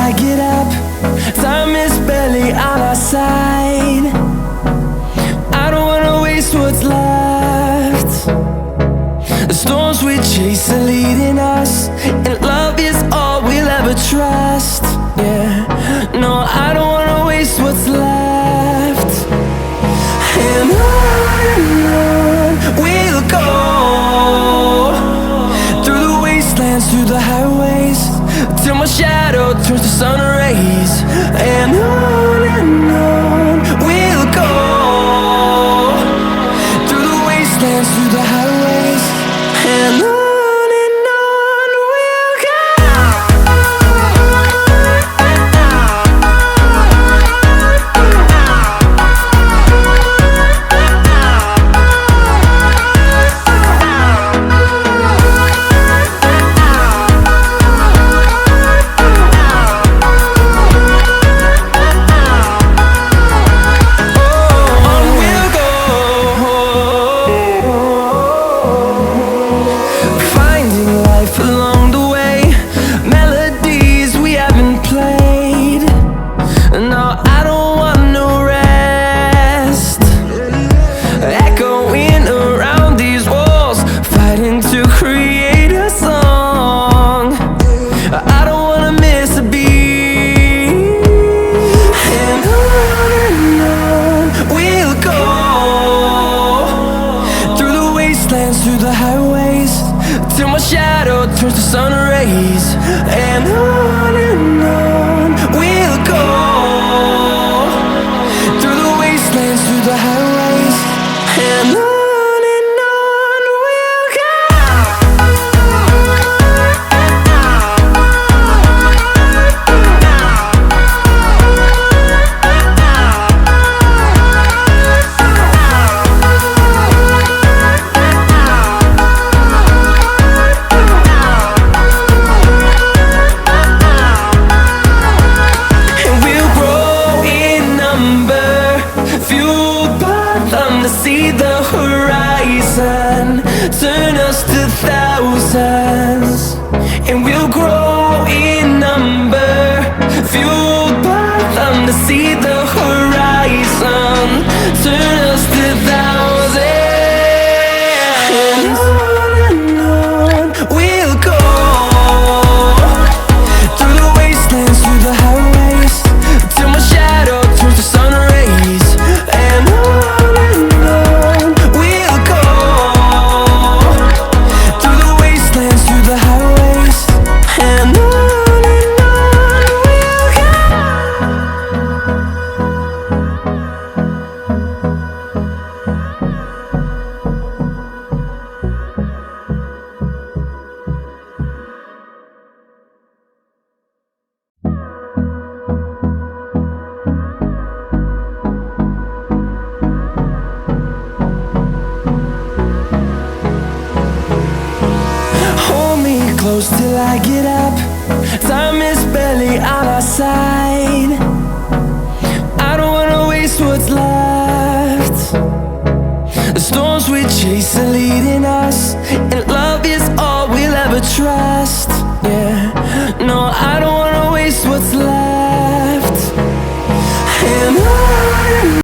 I get up. Time is barely on our side. I don't wanna waste what's left. The storms we chase are leading us, and love is all we'll ever trust. Yeah, no, I don't wanna waste what's left. And on we'll go, through the wastelands, through the highways, till my shadow turns to sun rays. And on we'll go, through the wastelands, through the highways, and on. Through the highways, till my shadow turns to sun rays. And on we'll go, through the wastelands, through the highways, and on. See the horizon turn us to thousands, and we'll grow in number, fueled by them to see the horizon turn us to thousands. And on we'll go, through the wastelands, through the highways, till my shadow turns to sun rays. And on close till I get up. Time is barely on our side. I don't wanna waste what's left. The storms we chase are leading us, and love is all we'll ever trust. Yeah, no, I don't wanna waste what's left. And